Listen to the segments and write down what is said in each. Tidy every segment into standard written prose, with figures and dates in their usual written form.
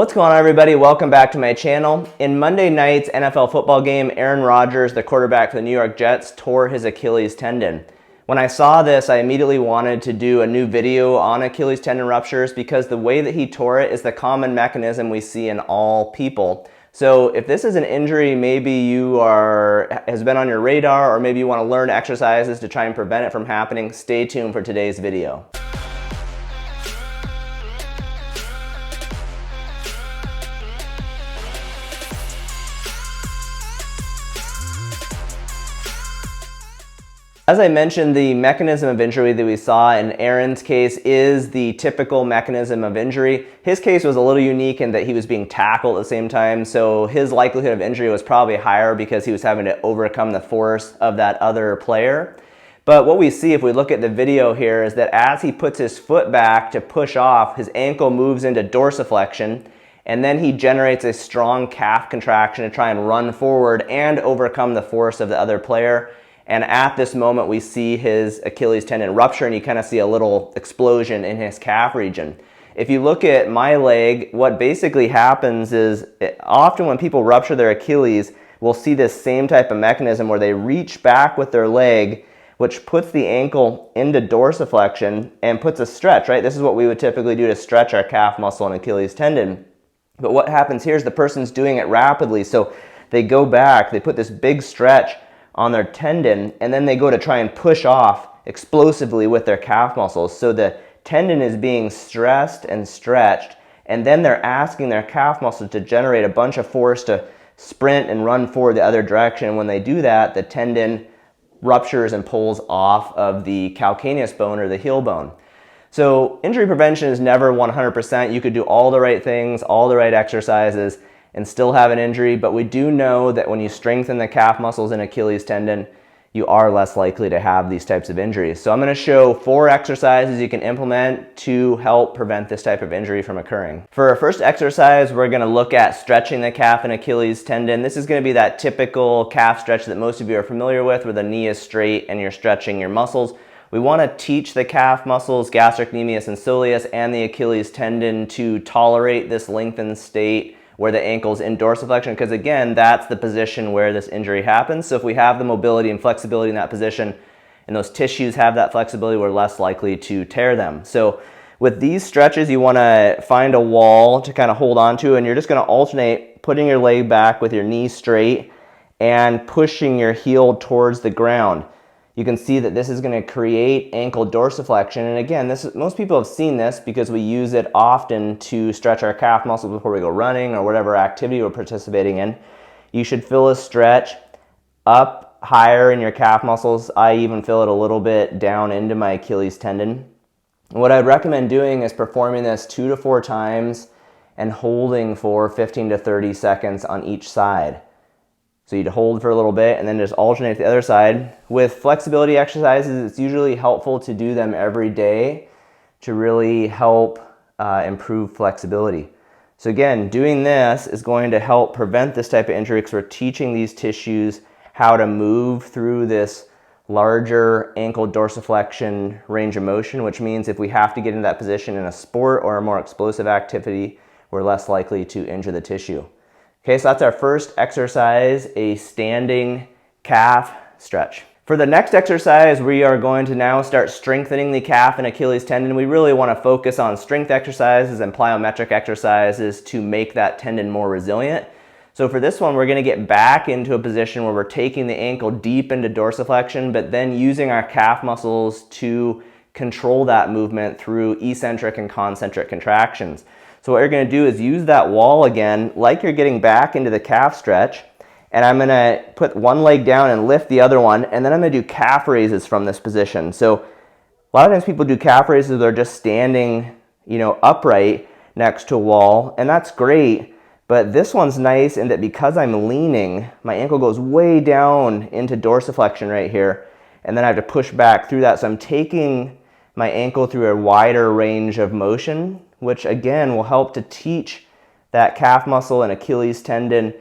What's going on, everybody? Welcome back to my channel. In Monday night's NFL football game, Aaron Rodgers, the quarterback for the New York Jets, tore his Achilles tendon. When I saw this, I immediately wanted to do a new video on Achilles tendon ruptures because the way that he tore it is the common mechanism we see in all people. So if this is an injury, maybe has been on your radar, or maybe you want to learn exercises to try and prevent it from happening, stay tuned for today's video. As I mentioned, the mechanism of injury that we saw in Aaron's case is the typical mechanism of injury. His case was a little unique in that he was being tackled at the same time, so his likelihood of injury was probably higher because he was having to overcome the force of that other player. But what we see if we look at the video here is that as he puts his foot back to push off, his ankle moves into dorsiflexion, and then he generates a strong calf contraction to try and run forward and overcome the force of the other player. And at this moment, we see his Achilles tendon rupture, and you kind of see a little explosion in his calf region. If you look at my leg, what basically happens is often when people rupture their Achilles, we'll see this same type of mechanism where they reach back with their leg, which puts the ankle into dorsiflexion and puts a stretch, right? This is what we would typically do to stretch our calf muscle and Achilles tendon. But what happens here is the person's doing it rapidly. So they go back, they put this big stretch on their tendon, and then they go to try and push off explosively with their calf muscles. So the tendon is being stressed and stretched, and then they're asking their calf muscles to generate a bunch of force to sprint and run forward the other direction. And when they do that, the tendon ruptures and pulls off of the calcaneus bone or the heel bone. So injury prevention is never 100%. You could do all the right things, all the right exercises, and still have an injury, but we do know that when you strengthen the calf muscles and Achilles tendon, you are less likely to have these types of injuries. So I'm going to show 4 exercises you can implement to help prevent this type of injury from occurring. For our first exercise, we're going to look at stretching the calf and Achilles tendon. This is going to be that typical calf stretch that most of you are familiar with, where the knee is straight and you're stretching your muscles. We want to teach the calf muscles, gastrocnemius and soleus, and the Achilles tendon to tolerate this lengthened state where the ankle's in dorsiflexion, because again, that's the position where this injury happens. So if we have the mobility and flexibility in that position, and those tissues have that flexibility, we're less likely to tear them. So with these stretches, you want to find a wall to kind of hold on to, and you're just going to alternate putting your leg back with your knee straight and pushing your heel towards the ground. You can see that this is going to create ankle dorsiflexion. And again, most people have seen this because we use it often to stretch our calf muscles before we go running or whatever activity we're participating in. You should feel a stretch up higher in your calf muscles. I even feel it a little bit down into my Achilles tendon. What I'd recommend doing is performing this 2 to 4 times and holding for 15 to 30 seconds on each side. So you'd hold for a little bit and then just alternate to the other side. With flexibility exercises, it's usually helpful to do them every day to really help improve flexibility. So again, doing this is going to help prevent this type of injury because we're teaching these tissues how to move through this larger ankle dorsiflexion range of motion, which means if we have to get into that position in a sport or a more explosive activity, we're less likely to injure the tissue. Okay, so that's our first exercise, a standing calf stretch. For the next exercise, we are going to now start strengthening the calf and Achilles tendon. We really want to focus on strength exercises and plyometric exercises to make that tendon more resilient. So for this one, we're going to get back into a position where we're taking the ankle deep into dorsiflexion, but then using our calf muscles to control that movement through eccentric and concentric contractions. So what you're going to do is use that wall again, like you're getting back into the calf stretch, and I'm going to put one leg down and lift the other one, and then I'm going to do calf raises from this position. So a lot of times people do calf raises, they're just standing, upright next to a wall, and that's great, but this one's nice in that because I'm leaning, my ankle goes way down into dorsiflexion right here, and then I have to push back through that. So I'm taking my ankle through a wider range of motion, which again will help to teach that calf muscle and Achilles tendon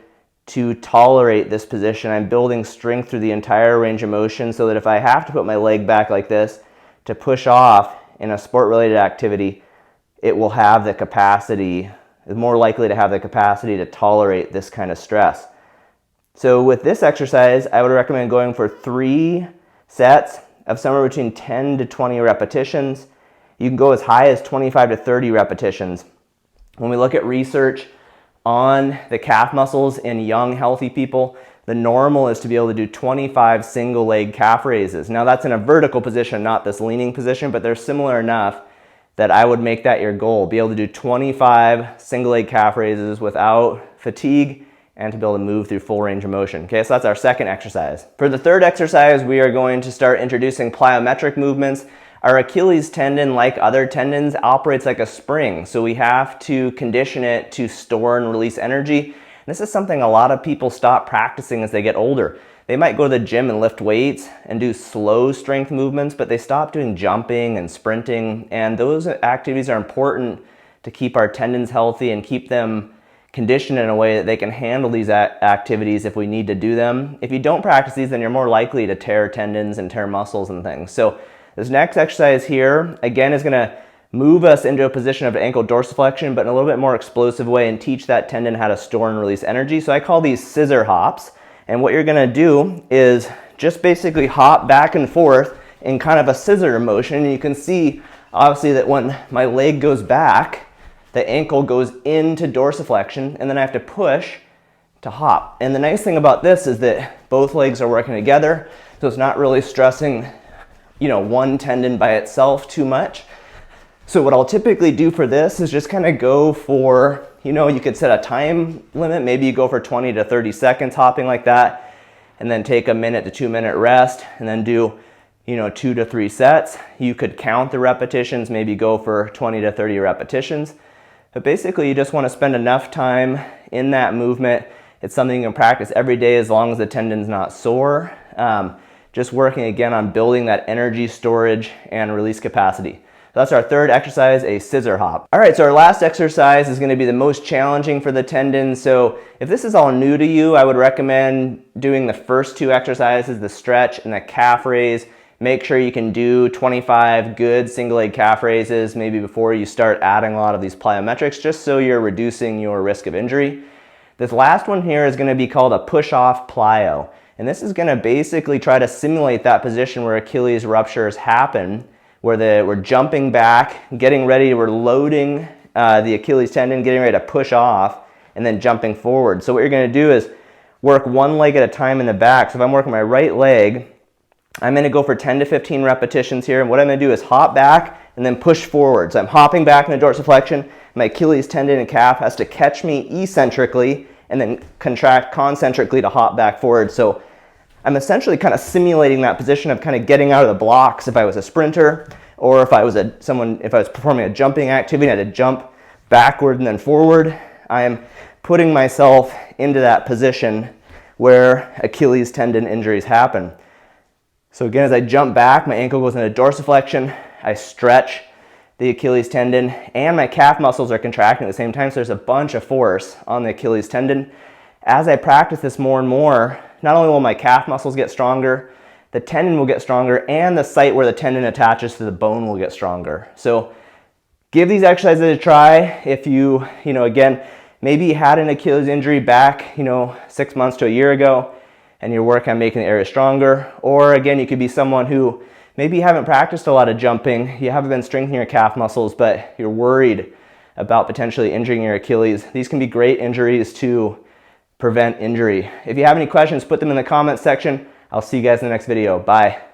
to tolerate this position. I'm building strength through the entire range of motion so that if I have to put my leg back like this to push off in a sport-related activity, it will have the capacity is more likely to have the capacity to tolerate this kind of stress. So with this exercise, I would recommend going for 3 sets of somewhere between 10 to 20 repetitions. You can go as high as 25 to 30 repetitions. When we look at research on the calf muscles in young, healthy people, the normal is to be able to do 25 single leg calf raises. Now that's in a vertical position, not this leaning position, but they're similar enough that I would make that your goal. Be able to do 25 single leg calf raises without fatigue and to be able to move through full range of motion. Okay, so that's our second exercise. For the third exercise, we are going to start introducing plyometric movements. Our Achilles tendon, like other tendons, operates like a spring, so we have to condition it to store and release energy. And this is something a lot of people stop practicing as they get older. They might go to the gym and lift weights and do slow strength movements, but they stop doing jumping and sprinting, and those activities are important to keep our tendons healthy and keep them conditioned in a way that they can handle these activities if we need to do them. If you don't practice these, then you're more likely to tear tendons and tear muscles and things. So this next exercise here, again, is gonna move us into a position of ankle dorsiflexion, but in a little bit more explosive way, and teach that tendon how to store and release energy. So I call these Scizor Hops. And what you're gonna do is just basically hop back and forth in kind of a scissor motion. And you can see, obviously, that when my leg goes back, the ankle goes into dorsiflexion, and then I have to push to hop. And the nice thing about this is that both legs are working together, so it's not really stressing, one tendon by itself too much. So what I'll typically do for this is just kind of go for, you could set a time limit. Maybe you go for 20 to 30 seconds hopping like that, and then take a 1 to 2 minute rest, and then do, 2 to 3 sets. You could count the repetitions, maybe go for 20 to 30 repetitions. But basically, you just want to spend enough time in that movement. It's something you can practice every day as long as the tendon's not sore. Just working again on building that energy storage and release capacity. So that's our third exercise, a Scizor hop. All right, so our last exercise is going to be the most challenging for the tendon. So if this is all new to you, I would recommend doing the first 2 exercises, the stretch and the calf raise. Make sure you can do 25 good single leg calf raises maybe before you start adding a lot of these plyometrics, just so you're reducing your risk of injury. This last one here is going to be called a push-off plyo. And this is going to basically try to simulate that position where Achilles ruptures happen, where we're jumping back, getting ready, we're loading the Achilles tendon, getting ready to push off, and then jumping forward. So what you're going to do is work one leg at a time in the back. So if I'm working my right leg, I'm going to go for 10 to 15 repetitions here. And what I'm going to do is hop back and then push forward. So I'm hopping back in the dorsiflexion. My Achilles tendon and calf has to catch me eccentrically and then contract concentrically to hop back forward. So I'm essentially kind of simulating that position of kind of getting out of the blocks if I was a sprinter, or if I was performing a jumping activity, I had to jump backward and then forward. I am putting myself into that position where Achilles tendon injuries happen. So again, as I jump back, my ankle goes into dorsiflexion, I stretch the Achilles tendon, and my calf muscles are contracting at the same time, so there's a bunch of force on the Achilles tendon. As I practice this more and more, not only will my calf muscles get stronger, the tendon will get stronger, and the site where the tendon attaches to the bone will get stronger. So give these exercises a try. If you again, maybe you had an Achilles injury back, 6 months to a year ago, and you're working on making the area stronger. Or again, you could be someone who maybe you haven't practiced a lot of jumping, you haven't been strengthening your calf muscles, but you're worried about potentially injuring your Achilles. These can be great injuries to prevent injury. If you have any questions, put them in the comments section. I'll see you guys in the next video. Bye.